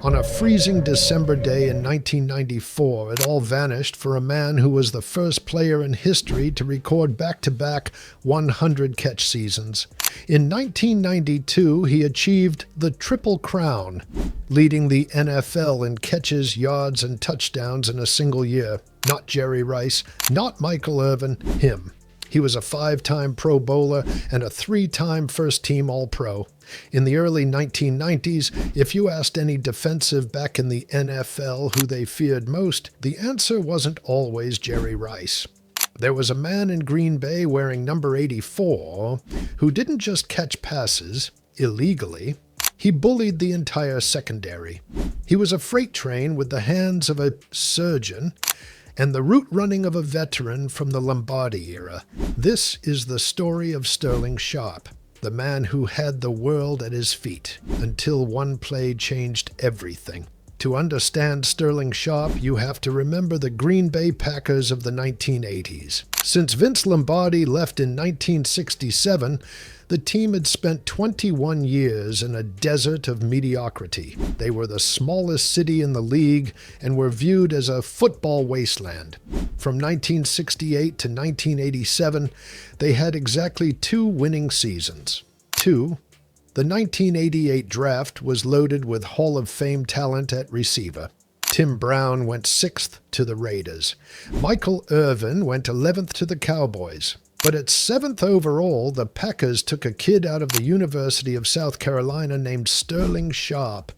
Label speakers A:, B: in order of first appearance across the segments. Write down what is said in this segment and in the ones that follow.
A: On a freezing December day in 1994, it all vanished for a man who was the first player in history to record back-to-back 100-catch seasons. In 1992, he achieved the Triple Crown, leading the NFL in catches, yards, and touchdowns in a single year. Not Jerry Rice, not Michael Irvin, him. He was a 5-time Pro Bowler and a 3-time first-team All-Pro. In the early 1990s, if you asked any defensive back in the NFL who they feared most, the answer wasn't always Jerry Rice. There was a man in Green Bay wearing number 84 who didn't just catch passes illegally. He bullied the entire secondary. He was a freight train with the hands of a surgeon and the route running of a veteran from the Lombardi era. This is the story of Sterling Sharpe, the man who had the world at his feet until one play changed everything. To understand Sterling Sharpe, you have to remember the Green Bay Packers of the 1980s. Since Vince Lombardi left in 1967, the team had spent 21 years in a desert of mediocrity. They were the smallest city in the league and were viewed as a football wasteland. From 1968 to 1987, they had exactly 2 winning seasons. The 1988 draft was loaded with Hall of Fame talent at receiver. Tim Brown went 6th to the Raiders. Michael Irvin went 11th to the Cowboys. But at 7th overall, the Packers took a kid out of the University of South Carolina named Sterling Sharpe.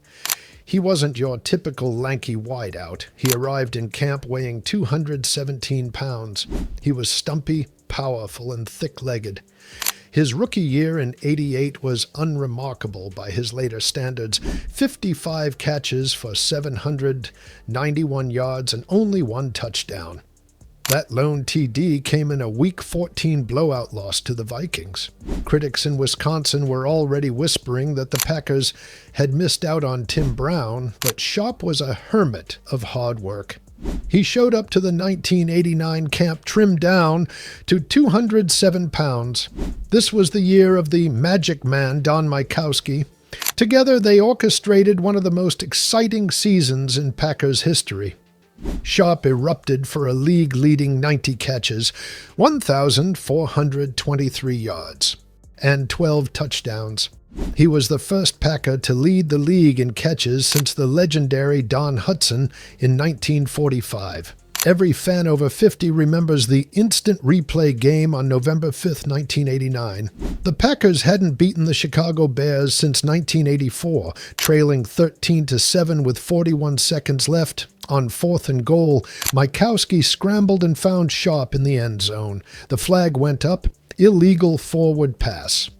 A: He wasn't your typical lanky wideout. He arrived in camp weighing 217 pounds. He was stumpy, powerful, and thick-legged. His rookie year in '88 was unremarkable by his later standards. 55 catches for 791 yards and only 1 touchdown. That lone TD came in a Week 14 blowout loss to the Vikings. Critics in Wisconsin were already whispering that the Packers had missed out on Tim Brown, but Sharpe was a hermit of hard work. He showed up to the 1989 camp trimmed down to 207 pounds. This was the year of the Magic Man, Don Majkowski. Together, they orchestrated one of the most exciting seasons in Packers history. Sharpe erupted for a league-leading 90 catches, 1,423 yards, and 12 touchdowns. He was the first Packer to lead the league in catches since the legendary Don Hutson in 1945. Every fan over 50 remembers the instant replay game on November 5, 1989. The Packers hadn't beaten the Chicago Bears since 1984, trailing 13-7 with 41 seconds left. On 4th and goal, Majkowski scrambled and found Sharpe in the end zone. The flag went up. Illegal forward pass.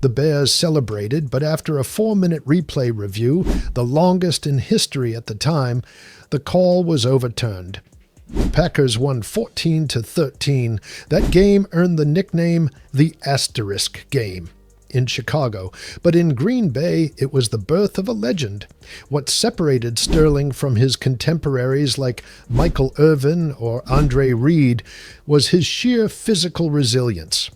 A: The Bears celebrated, but after a 4-minute replay review, the longest in history at the time, the call was overturned. The Packers won 14-13. That game earned the nickname the Asterisk Game in Chicago, but in Green Bay, it was the birth of a legend. What separated Sterling from his contemporaries like Michael Irvin or Andre Reed was his sheer physical resilience.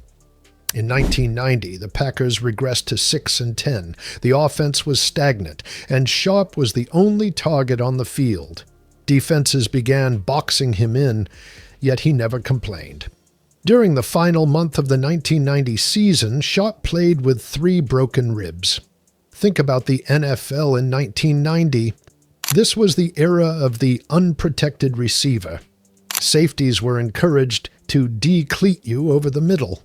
A: In 1990, the Packers regressed to 6-10. The offense was stagnant, and Sharpe was the only target on the field. Defenses began boxing him in, yet he never complained. During the final month of the 1990 season, Sharpe played with 3 broken ribs. Think about the NFL in 1990. This was the era of the unprotected receiver. Safeties were encouraged to de-cleat you over the middle.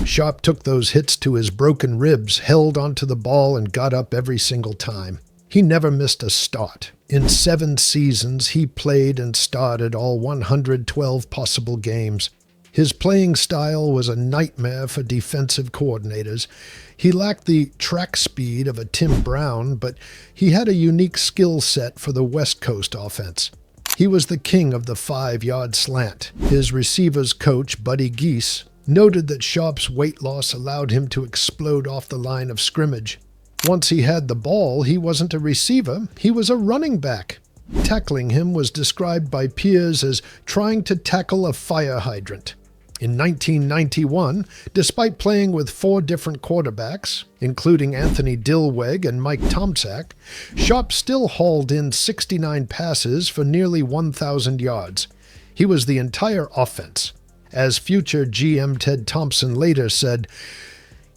A: Sharpe took those hits to his broken ribs, held onto the ball, and got up every single time. He never missed a start. In 7 seasons, he played and started all 112 possible games. His playing style was a nightmare for defensive coordinators. He lacked the track speed of a Tim Brown, but he had a unique skill set for the West Coast offense. He was the king of the 5-yard slant. His receivers coach, Buddy Geese, noted that Sharpe's weight loss allowed him to explode off the line of scrimmage. Once he had the ball, he wasn't a receiver, he was a running back. Tackling him was described by peers as trying to tackle a fire hydrant. In 1991, despite playing with 4 different quarterbacks, including Anthony Dilweg and Mike Tomczak, Sharpe still hauled in 69 passes for nearly 1,000 yards. He was the entire offense. As future GM Ted Thompson later said,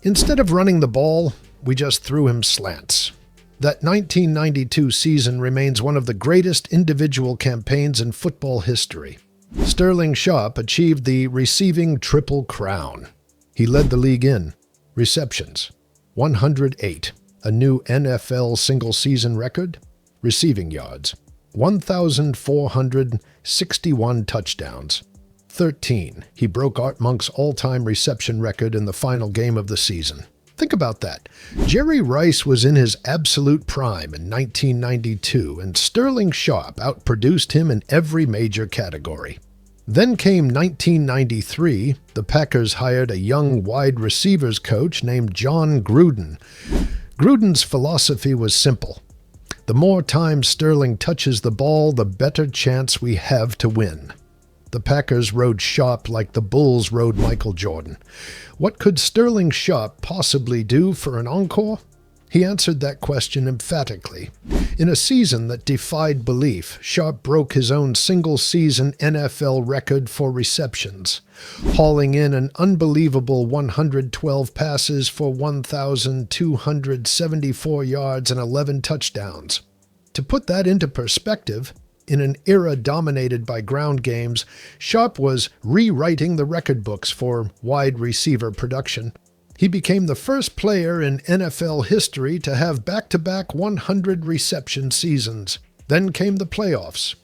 A: "Instead of running the ball, we just threw him slants." That 1992 season remains one of the greatest individual campaigns in football history. Sterling Sharpe achieved the receiving triple crown. He led the league in receptions, 108, a new NFL single-season record, receiving yards, 1,461 touchdowns, 13. He broke Art Monk's all-time reception record in the final game of the season. Think about that. Jerry Rice was in his absolute prime in 1992, and Sterling Sharpe outproduced him in every major category. Then came 1993. The Packers hired a young wide receivers coach named John Gruden. Gruden's philosophy was simple. The more times Sterling touches the ball, the better chance we have to win. The Packers rode Sharpe like the Bulls rode Michael Jordan. What could Sterling Sharpe possibly do for an encore? He answered that question emphatically. In a season that defied belief, Sharpe broke his own single-season NFL record for receptions, hauling in an unbelievable 112 passes for 1,274 yards and 11 touchdowns. To put that into perspective, in an era dominated by ground games, Sharpe was rewriting the record books for wide receiver production. He became the first player in NFL history to have back-to-back 100 reception seasons. Then came the playoffs.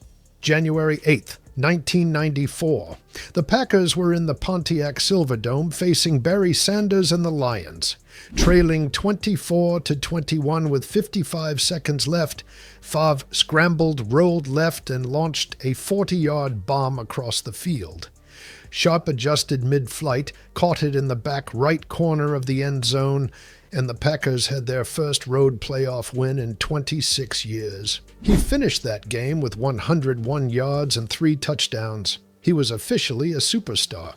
A: January 8th, 1994. The Packers were in the Pontiac Silverdome facing Barry Sanders and the Lions. Trailing 24-21 with 55 seconds left, Favre scrambled, rolled left, and launched a 40-yard bomb across the field. Sharpe adjusted mid-flight, caught it in the back right corner of the end zone, and the Packers had their first road playoff win in 26 years. He finished that game with 101 yards and 3 touchdowns. He was officially a superstar.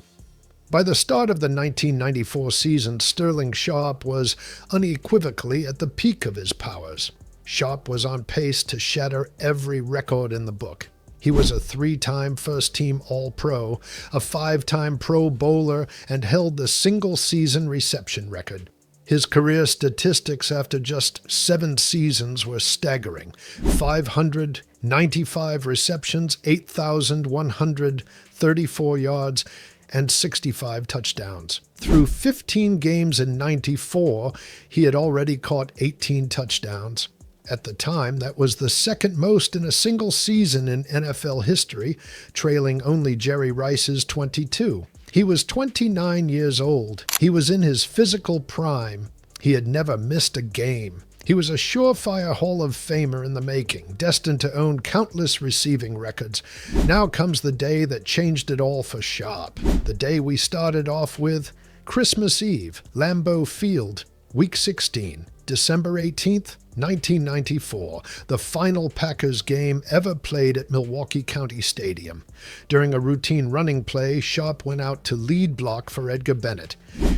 A: By the start of the 1994 season, Sterling Sharpe was unequivocally at the peak of his powers. Sharpe was on pace to shatter every record in the book. He was a 3-time first-team All-Pro, a 5-time Pro Bowler, and held the single-season reception record. His career statistics after just 7 seasons were staggering. 595 receptions, 8,134 yards, and 65 touchdowns. Through 15 games in '94, he had already caught 18 touchdowns. At the time, that was the second most in a single season in NFL history, trailing only Jerry Rice's 22. He was 29 years old. He was in his physical prime. He had never missed a game. He was a surefire Hall of Famer in the making, destined to own countless receiving records. Now comes the day that changed it all for Sharpe. The day we started off with, Christmas Eve, Lambeau Field, Week 16, December 18th, 1994, the final Packers game ever played at Milwaukee County Stadium. During a routine running play, Sharpe went out to lead block for Edgar Bennett.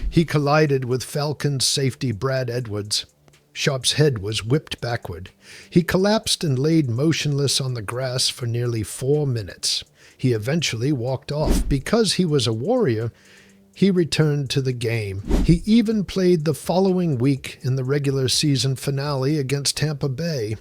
A: He collided with Falcons safety Brad Edwards. Sharpe's head was whipped backward. He collapsed and laid motionless on the grass for nearly 4 minutes. He eventually walked off. Because he was a warrior, he returned to the game. He even played the following week in the regular season finale against Tampa Bay.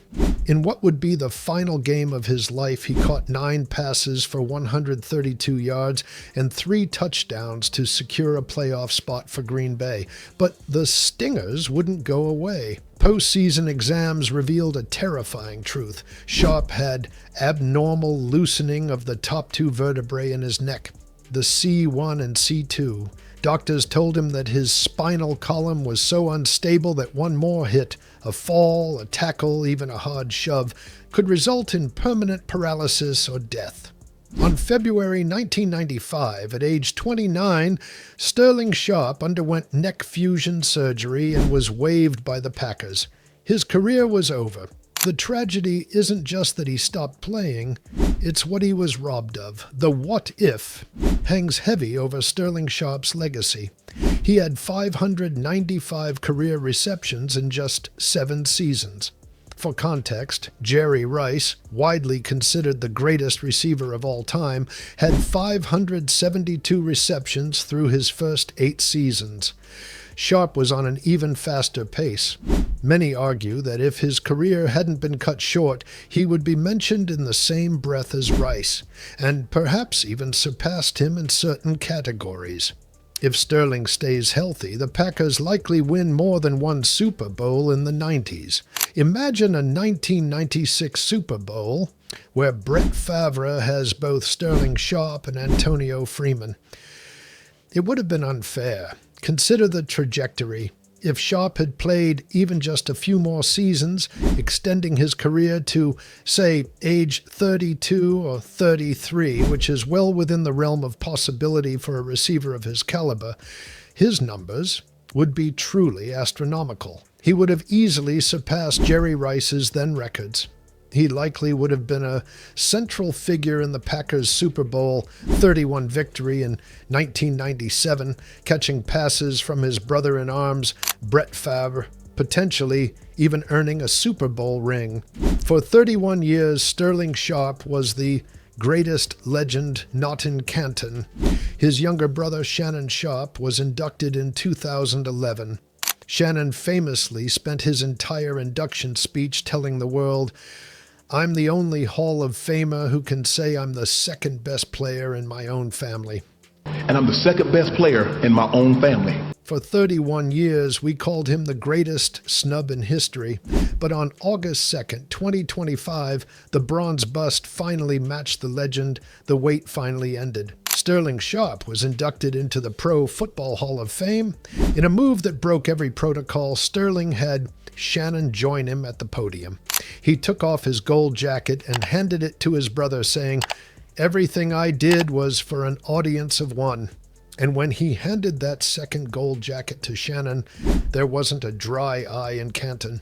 A: In what would be the final game of his life, he caught 9 passes for 132 yards and 3 touchdowns to secure a playoff spot for Green Bay. But the stingers wouldn't go away. Postseason exams revealed a terrifying truth. Sharpe had abnormal loosening of the top 2 vertebrae in his neck, the C1 and C2. Doctors told him that his spinal column was so unstable that one more hit, a fall, a tackle, even a hard shove, could result in permanent paralysis or death. On February 1995, at age 29, Sterling Sharpe underwent neck fusion surgery and was waived by the Packers. His career was over. The tragedy isn't just that he stopped playing, It's what he was robbed of. The what if hangs heavy over Sterling Sharpe's legacy. He had 595 career receptions in just 7 seasons. For context, Jerry Rice, widely considered the greatest receiver of all time, had 572 receptions through his first 8 seasons. Sharpe was on an even faster pace. Many argue that if his career hadn't been cut short, he would be mentioned in the same breath as Rice, and perhaps even surpassed him in certain categories. If Sterling stays healthy, the Packers likely win more than one Super Bowl in the 90s. Imagine a 1996 Super Bowl where Brett Favre has both Sterling Sharpe and Antonio Freeman. It would have been unfair. Consider the trajectory. If Sharpe had played even just a few more seasons, extending his career to, say, age 32 or 33, which is well within the realm of possibility for a receiver of his caliber, his numbers would be truly astronomical. He would have easily surpassed Jerry Rice's then records. He likely would have been a central figure in the Packers' Super Bowl 31 victory in 1997, catching passes from his brother-in-arms, Brett Favre, potentially even earning a Super Bowl ring. For 31 years, Sterling Sharpe was the greatest legend not in Canton. His younger brother, Shannon Sharpe, was inducted in 2011. Shannon famously spent his entire induction speech telling the world, "I'm the only Hall of Famer who can say I'm the second best player in my own family."
B: And I'm the second best player in my own family.
A: For 31 years, we called him the greatest snub in history. But on August 2nd, 2025, the bronze bust finally matched the legend. The wait finally ended. Sterling Sharpe was inducted into the Pro Football Hall of Fame. In a move that broke every protocol, Sterling had Shannon join him at the podium. He took off his gold jacket and handed it to his brother, saying, "Everything I did was for an audience of one." And when he handed that second gold jacket to Shannon, there wasn't a dry eye in Canton.